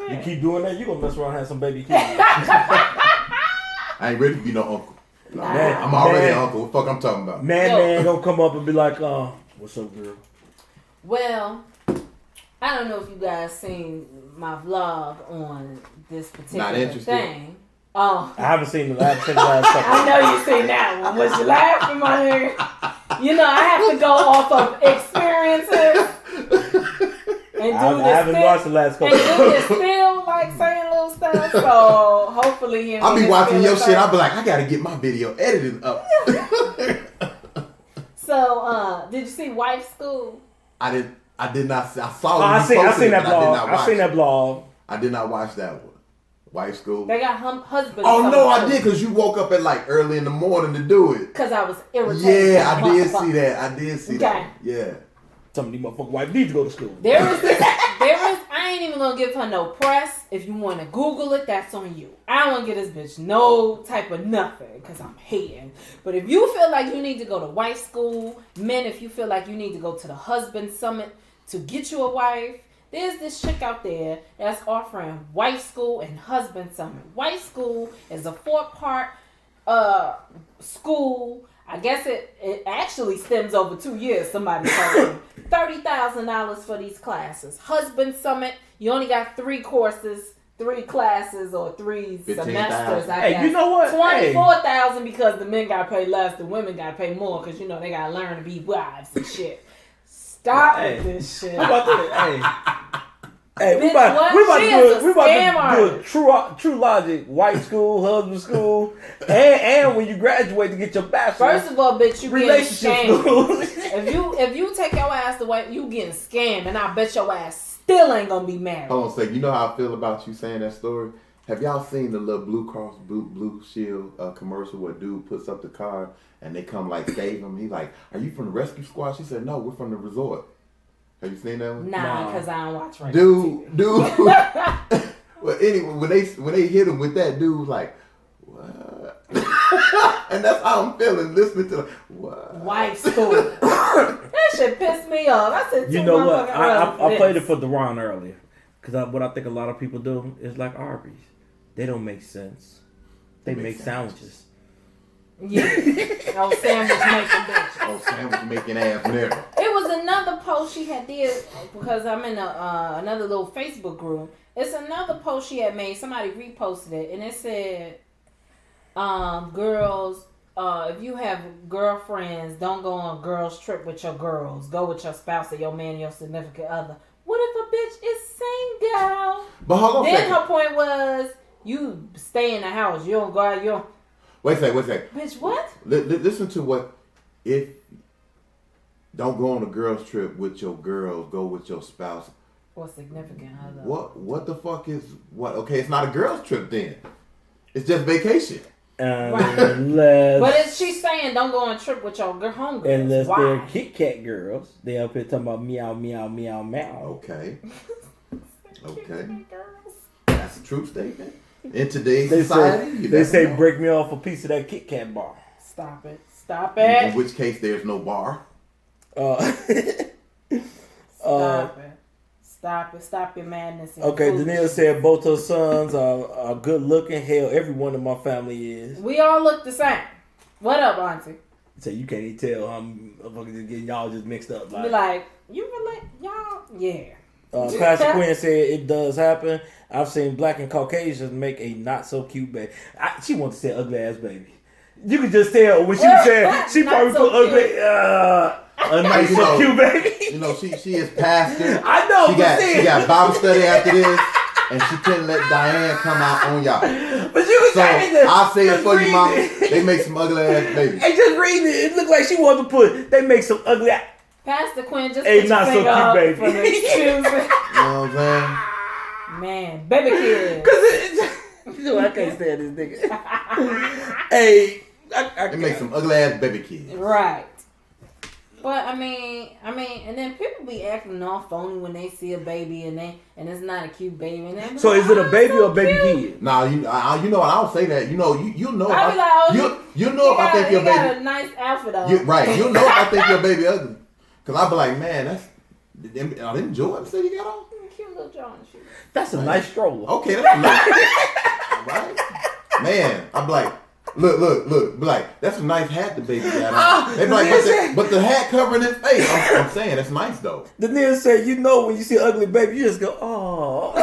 You keep doing that, you gonna mess around and have some baby kids. I ain't ready to be no uncle. No, Man, I'm already man. an uncle. What the fuck I'm talking about? Man gonna come up and be like, what's up, girl? Well, I don't know if you guys seen my vlog on this particular Not interested. thing. Oh, I haven't seen the last couple. I know you seen that one. Was you laughing, my nigga? You know, I have to go off of experiences and I haven't watched the last And couple. dude is still like saying little stuff. So hopefully he. I'll be watching your shit. I'll be like, I gotta get my video edited up. So, did you see Wife School? I did not see. I saw. I seen that but I did blog. not I watch seen it. that blog. I did not watch that one. Wife School. They got husbands. Oh no, I did because you woke up at like early in the morning to do it. Because I was irritated. Yeah, I did see that. I did see Okay. that. Yeah. Some of these motherfucking wife need to go to school. There is, I ain't even gonna give her no press. If you wanna Google it, that's on you. I don't wanna give this bitch no type of nothing because I'm hating. But if you feel like you need to go to wife school, men, if you feel like you need to go to the husband summit to get you a wife, there's this chick out there that's offering wife school and husband summit. Wife school is a 4-part school. I guess it actually stems over 2 years. Somebody told me $30,000 for these classes. Husband summit, you only got 3 courses, 3 classes, or 3 semesters. I Hey, guess. you know what? Hey. $24,000 because the men got to pay less, the women got to pay more because you know they got to learn to be wives and shit. Stop with this shit. How about that? Hey, we Bitch, about what? to She do is a we about scam to do a true logic, white school, husband school, and when you graduate to get your bachelor's. First of all, bitch, you getting relationship scammed. school. if you take your ass to wife, you getting scammed, and I bet your ass still ain't gonna be married. Hold on a second. You know how I feel about you saying that story? Have y'all seen the little Blue Cross Blue Shield commercial where dude puts up the card and they come like save him? He like, are you from the rescue squad? She said, no, we're from the resort. Have you seen that one? Nah, because I don't watch right. Dude. Well, anyway, when they hit him with that, dude was like, what? And that's how I'm feeling listening to what? Wife school. That shit pissed me off. I said, You know what? I played it for Deron earlier because what I think a lot of people do is like Arby's. They don't make sense. They make sandwiches. Yeah. Oh, sandwich making bitch. Oh, sandwich making ass nigga. It was another post she had did because I'm in another little Facebook group. It's another post she had made. Somebody reposted it and it said, girls, if you have girlfriends, don't go on a girls trip with your girls. Go with your spouse or your man, your significant other. What if a bitch is single? But hold on a Then second. her point was, you stay in the house. You don't go out. You don't. Wait a second. Bitch, what? Listen to what if don't go on a girls trip with your girls, go with your spouse. Or significant other. What the fuck is what? Okay, it's not a girls trip then. It's just vacation. Unless, But she's saying don't go on a trip with your homegirls. unless Why? they're Kit Kat girls, they up here talking about meow meow meow meow. Okay. That's a true statement. In today's They society, say you they never say know. break me off a piece of that Kit Kat bar. Stop it. Stop In it. which case, there's no bar. Stop it. Stop it. Stop your madness. and Okay, foolishness. Danielle said both her sons are good looking. Hell, everyone in my family is. We all look the same. What up, Auntie? So you can't even tell motherfuckers just getting y'all just mixed up. Be like, you relate, y'all? Yeah. Pastor Quinn said it does happen. I've seen black and Caucasians make a not so cute baby. She wants to say ugly ass baby. You could just tell when she said she Not probably so put ugly. A nice so cute baby. You know, she is pastor. I know. She got Bible study after this, and she couldn't let Diane come out on y'all. But you So I'll say it for you, mama. It. They make some ugly ass babies. And just reading it, it looked like she wanted to put. They make some ugly. Pastor Quinn just Hey, put not your so finger cute, up baby. for the excuse. You know what I'm saying? Man, baby kids. Cause I can't stand this nigga. Hey, I They make some ugly ass baby kids. Right. But I mean, and then people be acting all phony when they see a baby and it's not a cute baby. And they be So like, is it a baby so or a baby cute. kid? Nah, you know what? I don't say that. You know, you know. I be like, oh, you know if I think your you got baby. a nice outfit on. Right. You know if I think your baby ugly. Cause I be like, man, that's. Are them Jordans that he got on? Cute little John shoes. That's a nice stroller. Okay, that's nice. Right? Man, I'm like, look, be like, that's a nice hat the baby got on. They be like, but the hat covering his face. I'm saying that's nice though. The nigga said, you know, when you see an ugly baby, you just go, oh.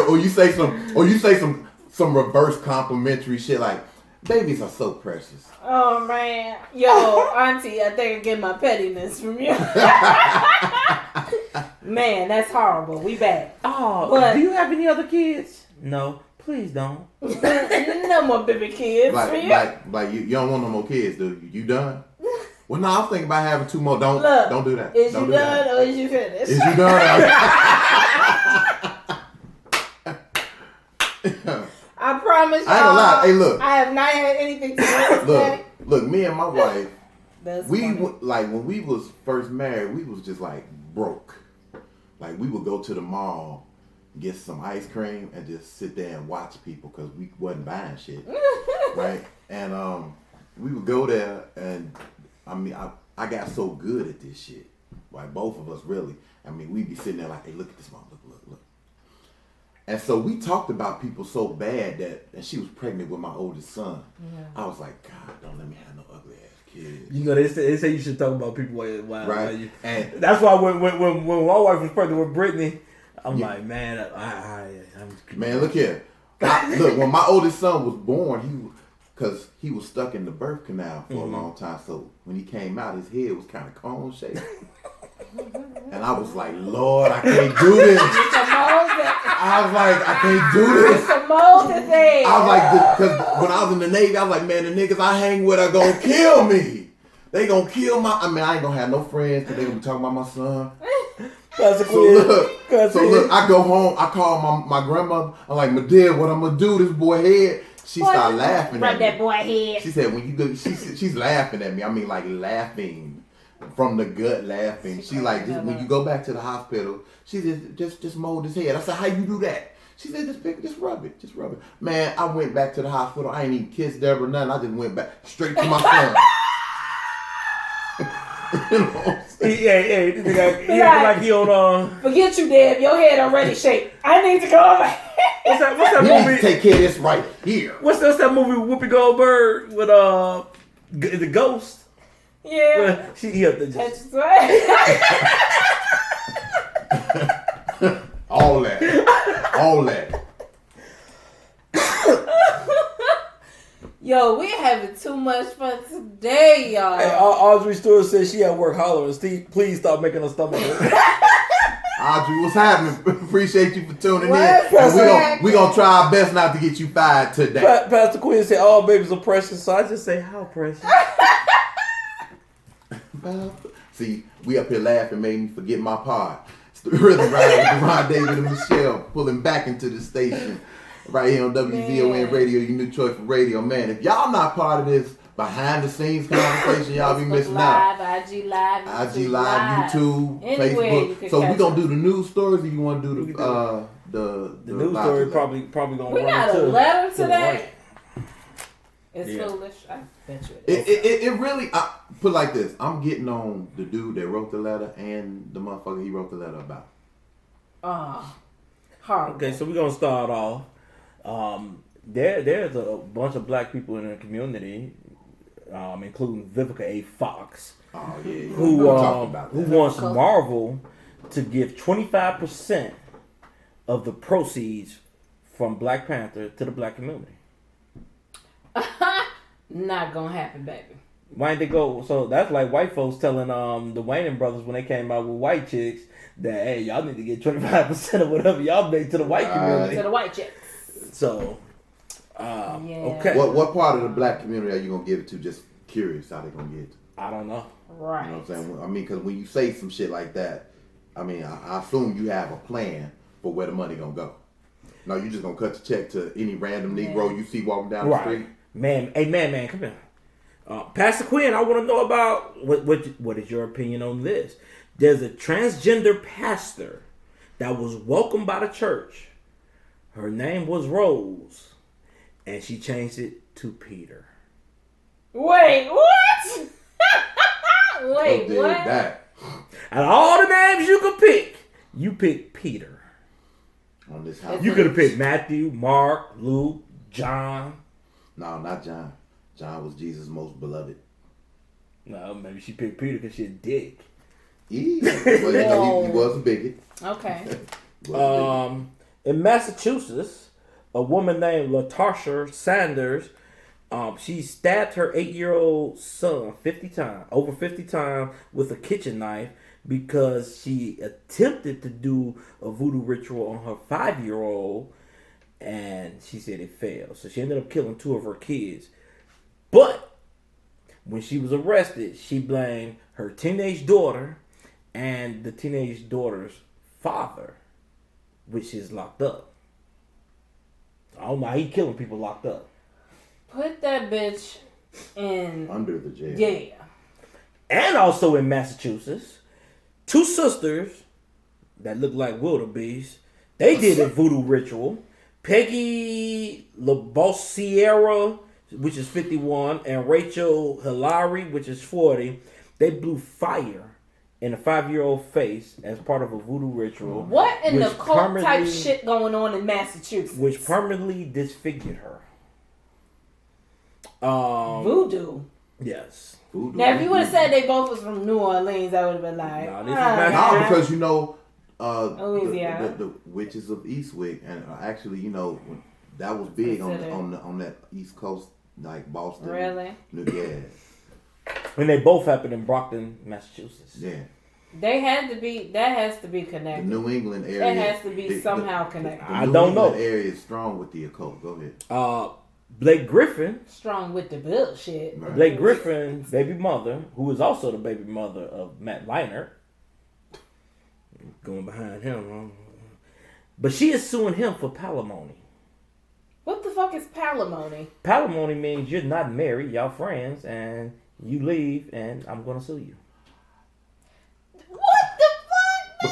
or you say some reverse complimentary shit like, babies are so precious. Oh man, yo, auntie, I think I get my pettiness from you. Man, that's horrible. We bad. Oh, But- do you have any other kids? No, please don't. No more baby kids for you. Like you don't want no more kids, do you? You done? Well, no, I'm thinking about having 2 more. Don't do that. Is don't you do done that. or is you finished? Is you done? I promise y'all. I ain't gonna lie. Hey, look. I have not had anything to say today. Look. Me and my wife, That's we funny. like when we was first married, we was just like broke. Like we would go to the mall, get some ice cream, and just sit there and watch people because we wasn't buying shit, right? And we would go there, and I mean, I got so good at this shit. Like both of us, really. I mean, we'd be sitting there like, hey, look at this mom, look. And so we talked about people so bad that, and she was pregnant with my oldest son. Yeah. I was like, God, don't let me have no ugly ass kids. You know, they say you should talk about people while right. you. And that's why when my wife was pregnant with Brittany, I'm like, man, man, look here. Look, when my oldest son was born, because he was stuck in the birth canal for a long time. So when he came out, his head was kind of cone shaped. And I was like, Lord, I can't do this. I was like, I can't do this. It's a molded thing. I was like, because when I was in the Navy, I was like, man, the niggas I hang with are gonna kill me. They gonna kill I ain't gonna have no friends because they gonna be talking about my son. So look, I go home, I call my grandmother. I'm like, my dear, what I'm gonna do? This boy head. She started laughing at me. that boy head. She said, when you go, she's laughing at me. I mean, like laughing. From the gut, laughing. She like, when you go back to the hospital, she just mold his head. I said, how you do that? She said, just rub it. Man, I went back to the hospital. I ain't even kissed Deborah, nothing. I just went back straight to my son. You know what I'm saying? Hey, this nigga, like he on Forget you, Deb. Your head already shaped. I need to go over. What's that You movie? need to take care of this right here. What's that movie with Whoopi Goldberg with the ghost? Yeah. He up there just. That's right. All that. Yo, we having too much fun today, y'all. Hey, Audrey Stewart said she at work hollering, Steve, please stop making her stomach hurt. Audrey, what's happening? Appreciate you for tuning What's in. And up? we gonna try our best not to get you fired today. Pastor Quinn said all babies are precious, so I just say how precious. See, we up here laughing, made me forget my part. It's the Rhythm Ride with Ron David and Michelle pulling back into the station right here on WZON Radio, your new choice for radio. Man, if y'all not part of this behind the scenes conversation, y'all be missing out. IG Live, YouTube, Anywhere you Facebook. can So we catch gonna us. do the news stories, or you want to do the news live story today? probably gonna We run got a too. letter To the today. right. It's Yeah. foolish. I bet you it is. It really, I put it like this. I'm getting on the dude that wrote the letter and the motherfucker he wrote the letter about. Horrible. Okay, so we're gonna start off. there's a bunch of black people in the community, including Vivica A. Fox, Oh yeah. who We'll talk about that. wants Marvel to give 25% of the proceeds from Black Panther to the black community. Not gonna happen, baby. Why didn't they go? So that's like white folks telling the Wayne brothers when they came out with white chicks that, hey, y'all need to get 25% of whatever y'all make to the white community. To the white chicks. So, Yeah. okay. What part of the black community are you gonna give it to? Just curious how they gonna get it. I don't know. Right. You know what I'm saying? I mean, because when you say some shit like that, I mean, I assume you have a plan for where the money gonna go. No, you just gonna cut the check to any random Negro you see walking down the Right. street. Man, hey, man, come here. Pastor Quinn, I want to know about what is your opinion on this? There's a transgender pastor that was welcomed by the church. Her name was Rose, and she changed it to Peter. Wait, what? Wait, Who did what? that Out of all the names you could pick, you picked Peter. on this house? You could have picked Matthew, Mark, Luke, John. No, not John. John was Jesus' most beloved. No, maybe she picked Peter because she a dick. Well, you know, he was a bigot. Okay. He was a bigot. In Massachusetts, a woman named Latarsha Sanders, she stabbed her 8-year-old son over 50 times with a kitchen knife because she attempted to do a voodoo ritual on her 5-year-old, and she said it failed. So she ended up killing 2 of her kids. But when she was arrested, she blamed her teenage daughter and the teenage daughter's father, which is locked up. I don't know how he killing people locked up. Put that bitch in. Under the jail. Yeah. And also in Massachusetts, 2 sisters that look like wildebeest, they did a voodoo ritual. Peggy LaBossiera, which is 51, and Rachel Hilary, which is 40, they blew fire in a 5-year-old face as part of a voodoo ritual. What in the which cult type permanently- shit going on in Massachusetts? Which permanently disfigured her. Voodoo. Yes. Voodoo. Now, if you would have said they both was from New Orleans, I would have been like, Nah, this is ah, Massachusetts. No, because you know, Louisiana. the witches of Eastwick, and actually, you know, that was big on that East Coast, like Boston. Really? Yeah, And they both happened in Brockton, Massachusetts. yeah. They had to be. That has to be The connected. New England area. That has to be somehow connected. The I New don't know. England area is strong with the occult. Go ahead. Blake Griffin, Strong with the bullshit. Right. Blake Griffin's baby mother, who is also the baby mother of Matt Leinart, going behind him, but she is suing him for palimony. What the fuck is palimony? Palimony means you're not married, y'all friends, and you leave, and I'm gonna sue you. What the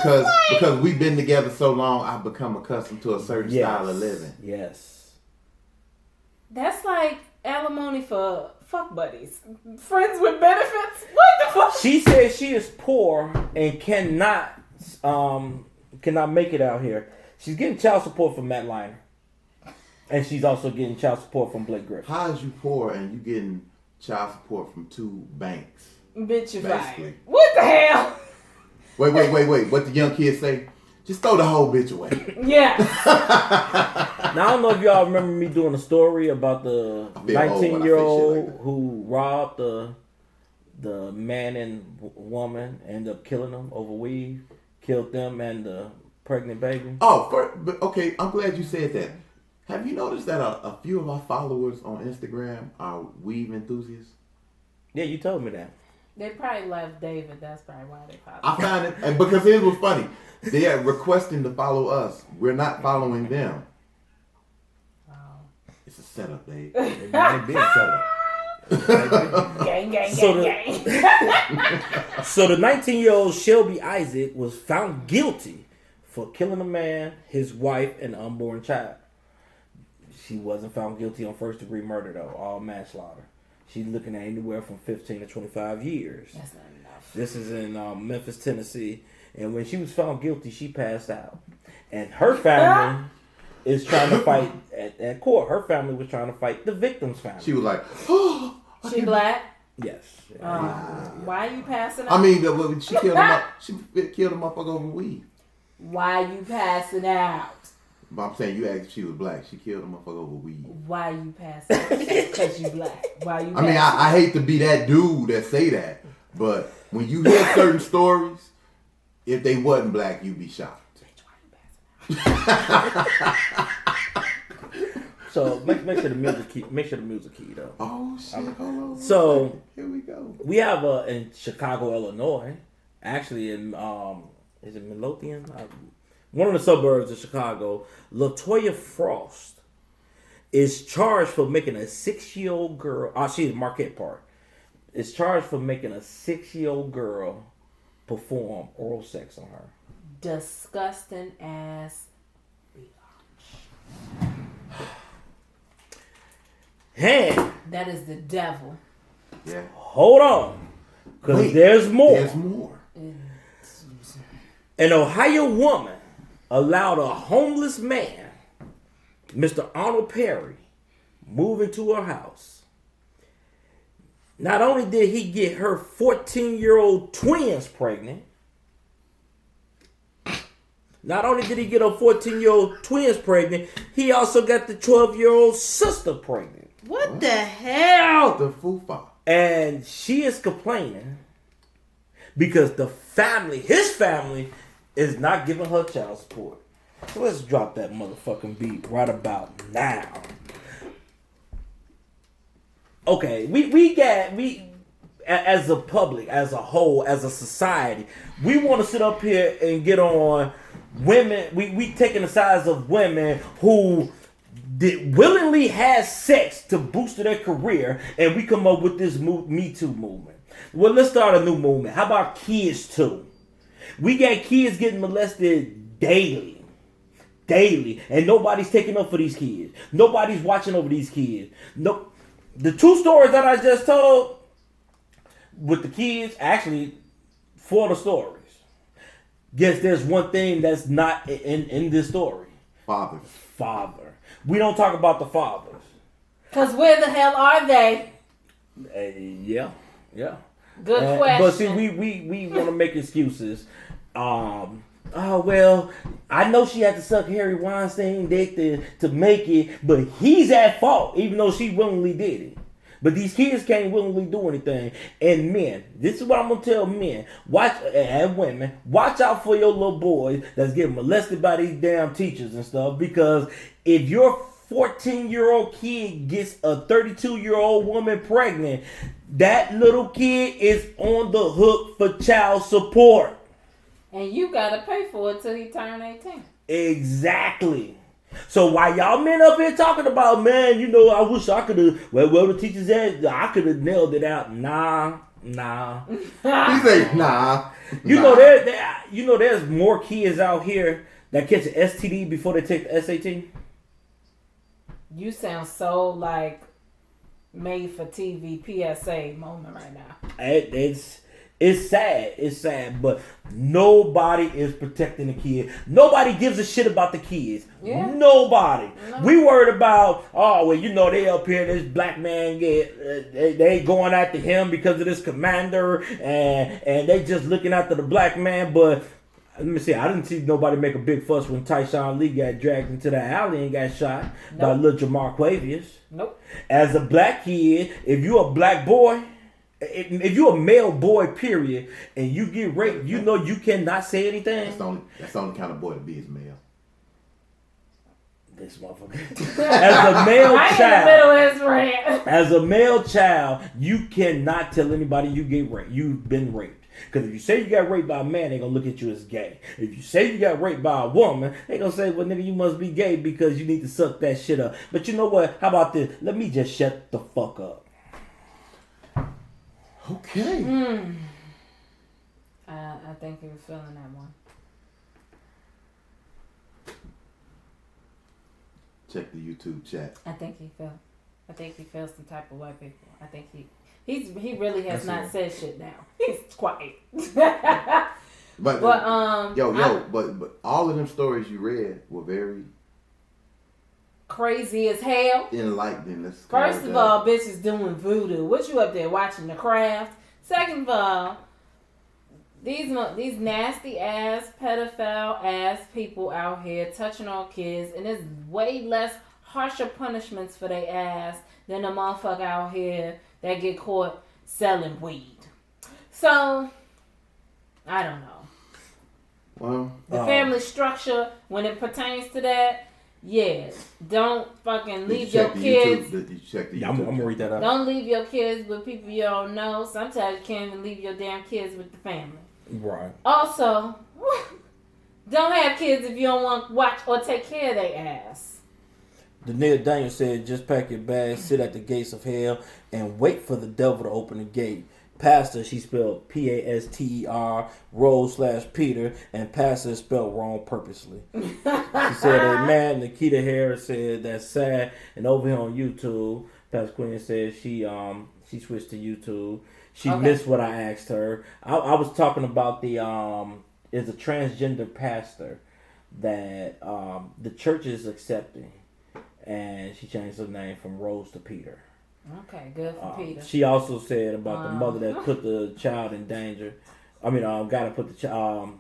fuck? Because we've been together so long, I've become accustomed to a certain style of living. Yes. That's like alimony for fuck buddies. Friends with benefits? What the fuck? She says she is poor and cannot make it out here. She's getting child support from Matt Leinart. And she's also getting child support from Blake Griffin. How is you poor and you getting child support from 2 banks? Bitch, you Basically. fired. What the hell? Wait. What the young kids say? Just throw the whole bitch away. Yeah. Now, I don't know if y'all remember me doing a story about the I feel old when I say shit 19-year-old like that. who robbed the man and woman, ended up killing them over weed, killed them and the pregnant baby. But okay, I'm glad you said that. Have you noticed that a few of our followers on Instagram are weave enthusiasts? Yeah, you told me that. They probably left David. That's probably why they followed. I find it, and because it was funny. They are requesting to follow us. We're not following them. Wow. It's a setup, Dave. It might be a setup. Gang, gang, So gang, gang. So the 19-year-old Shelby Isaac was found guilty for killing a man, his wife, and an unborn child. She wasn't found guilty on first-degree murder, though, all manslaughter. She's looking at anywhere from 15 to 25 years. That's not enough. This is in Memphis, Tennessee. And when she was found guilty, she passed out. And her family is trying to fight at court. Her family was trying to fight the victim's family. She was like, oh. She black? Yes. Why are you passing out? I mean, she killed him up. She killed him up over weed. Why you passing out? But I'm saying, you asked if she was black. She killed him up over weed. Why you passing out? Because you black. Why you? I mean, I hate to be that dude that say that, but when you hear certain stories, if they wasn't black, you'd be shocked. So make sure the music key. Make sure the music key though. Oh shit! Hold on. So here we go. We have in Chicago, Illinois, actually in is it Midlothian? One of the suburbs of Chicago. Latoya Frost is charged for making a 6-year-old girl. She's in Marquette Park. Is charged for making a 6-year-old girl perform oral sex on her. Disgusting ass. Hey, that is the devil. Yeah. Hold on, because there's more. There's more. An Ohio woman allowed a homeless man, Mr. Arnold Perry, move into her house. Not only did he get her 14-year-old twins pregnant, not only did he get her 14-year-old twins pregnant, he also got the 12-year-old sister pregnant. What the hell? The fufa. And she is complaining because his family, is not giving her child support. So let's drop that motherfucking beat right about now. Okay, we as a public, as a whole, as a society, we want to sit up here and get on women. We taking the sides of women who willingly has sex to boost their career, and we come up with this Me Too movement. Well, let's start a new movement. How about kids too? We got kids getting molested daily, and nobody's taking up for these kids. Nobody's watching over these kids. No, the 2 stories that I just told with the kids, actually, 4 of the stories. Guess there's one thing that's not in this story. Father. We don't talk about the fathers. Because where the hell are they? Yeah. Good question. But see, we want to make excuses. Oh well, I know she had to suck Harry Weinstein dick to make it, but he's at fault, even though she willingly did it. But these kids can't willingly do anything. And men, this is what I'm gonna tell men: and women, watch out for your little boys that's getting molested by these damn teachers and stuff. Because if your 14-year-old kid gets a 32-year-old woman pregnant, that little kid is on the hook for child support. And you gotta pay for it till he turn 18. Exactly. So while y'all men up here talking about, man, I wish I could have, where the teachers at, I could have nailed it out. Nah. He say, nah. There's more kids out here that catch an STD before they take the SAT. You sound so like made for TV PSA moment right now. It's sad, but nobody is protecting the kid. Nobody gives a shit about the kids. Yeah. Nobody. No. We worried about, they up here, this black man they going after him because of this commander, and they just looking after the black man. But let me see, I didn't see nobody make a big fuss when Tyshawn Lee got dragged into the alley and got shot by little Jamar Quavius. Nope. As a black kid, if you a black boy, if you're a male boy, period, and you get raped, you cannot say anything. That's the only kind of boy to be is male. This motherfucker. As a male child, in the middle of his rant. As a male child, you cannot tell anybody you've been raped. Because if you say you got raped by a man, they're going to look at you as gay. If you say you got raped by a woman, they're going to say, well, nigga, you must be gay because you need to suck that shit up. But you know what? How about this? Let me just shut the fuck up. Okay. I think you were feeling that one. Check the YouTube chat. I think he feels some type of way, people. I think he really has not said shit now. He's quiet. But but but all of them stories you read were very crazy as hell. Enlightened. Let's First of all, bitches doing voodoo. What you up there watching The Craft? Second of all, these nasty ass pedophile ass people out here touching on kids, and there's way less harsher punishments for their ass than the motherfucker out here that get caught selling weed. So I don't know. Well, The family structure, when it pertains to that, yeah, don't fucking leave your kids. I'm gonna read that out. Don't leave your kids with people you don't know. Sometimes you can't even leave your damn kids with the family. Right. Also, don't have kids if you don't want to watch or take care of their ass. Daniel Daniel said, just pack your bags, sit at the gates of hell, and wait for the devil to open the gate. Pastor, she spelled Paster, Rose/Peter, and pastor is spelled wrong purposely. She said, amen. Nikita Harris said, that's sad. And over here on YouTube, Pastor Quinn said she switched to YouTube. She missed what I asked her. I was talking about is a transgender pastor that the church is accepting. And she changed her name from Rose to Peter. Okay, good for Peter. She also said about the mother that put the child in danger. I mean, got to put the child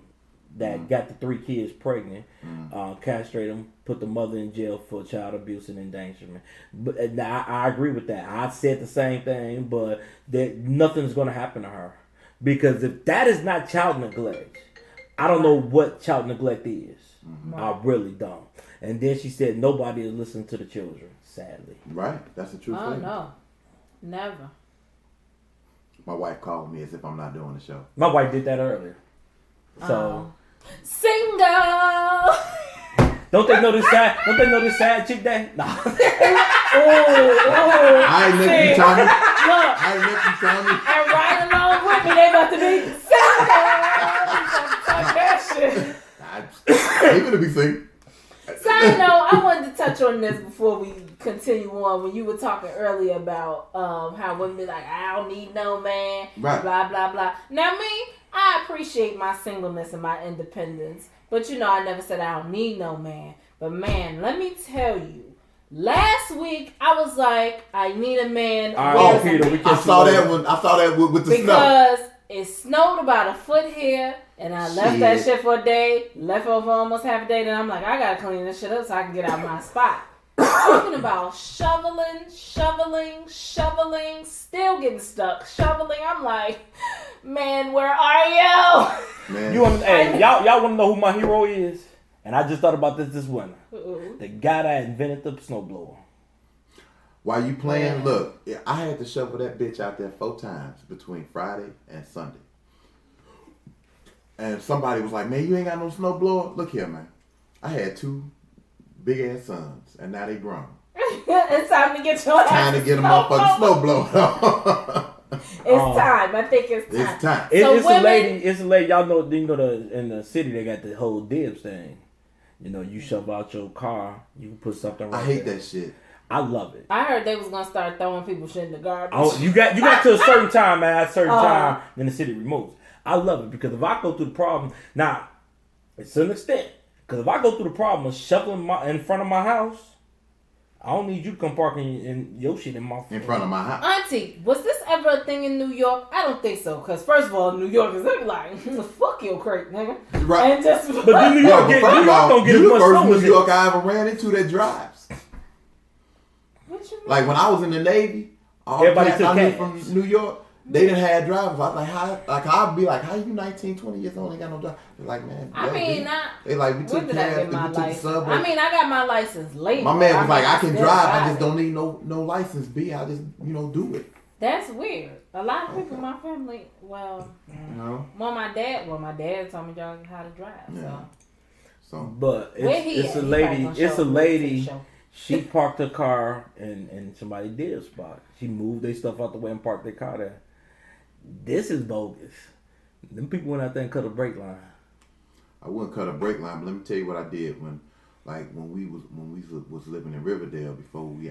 that got the 3 kids pregnant, castrate them, put the mother in jail for child abuse and endangerment. But I agree with that. I said the same thing, but that nothing's going to happen to her because if that is not child neglect, I don't know what child neglect is. I really don't. And then she said nobody is listening to the children. Sadly. Right, that's the truth. Oh no, never. My wife called me as if I'm not doing the show. My wife did that earlier. So single. Don't they know this side? Don't they know this side chick day? Nah. I ain't let you tell me. Look, I ain't let you tell me. and right along with me, they about to be single. Talk that shit. They gonna be single. Side note, I wanted to touch on this before we continue on. When you were talking earlier about how women be like, I don't need no man, right. Blah, blah, blah. Now me, I appreciate my singleness and my independence. But you know, I never said I don't need no man. But man, let me tell you, last week I was like, I need a man. Peter, I saw that one. I saw that with the snow. Because it snowed about a foot here. And I left that shit for a day, left over almost half a day, then I'm like, I gotta clean this shit up so I can get out my spot. Talking about shoveling, still getting stuck, shoveling. I'm like, man, where are you? Man. Y'all want to know who my hero is? And I just thought about this winter. Uh-oh. The guy that invented the snowblower. While you playing, look, I had to shovel that bitch out there 4 times between Friday and Sunday. And somebody was like, man, you ain't got no snowblower? Look here, man. I had 2 big ass sons, and now they grown. It's time to get your ass. Time to get a motherfucking snowblower. It's time. I think it's time. It's time. It's a lady. Y'all know, in the city they got the whole dibs thing. You know, you shove out your car, you can put something right I hate there. that shit. I love it. I heard they was gonna start throwing people shit in the garbage. Oh, you got to a certain time, man. At a certain time, then the city removes. I love it because if I go through the problem now, it's to an extent. Because if I go through the problem of shuffling in front of my house, I don't need you to come parking in your shit in front of my house. Auntie, was this ever a thing in New York? I don't think so. Because first of all, New Yorkers, they be like, fuck your crate, nigga. Right. And just, but then New York, don't get as much snow. New York I ever ran into that drives. What you mean? Like when I was in the Navy, all everybody the took cats I knew cabs from New York, they didn't have drivers. I was like, I'd be like, how you 19, 20 years old ain't got no driver? They're like, man. I mean, they like, we when took did I cabs, get we my took the license? subway. I mean, I got my license late. My man was like, I can drive, I just driving. don't need no license, B. I just, do it. That's weird. A lot of people in my family, well, my dad taught me how to drive. Yeah. So, but it's a lady. She parked her car and somebody did spot. She moved their stuff out the way and parked their car there. This is bogus. Them people went out there and cut a brake line. I wouldn't cut a brake line, but let me tell you what I did when we was living in Riverdale before we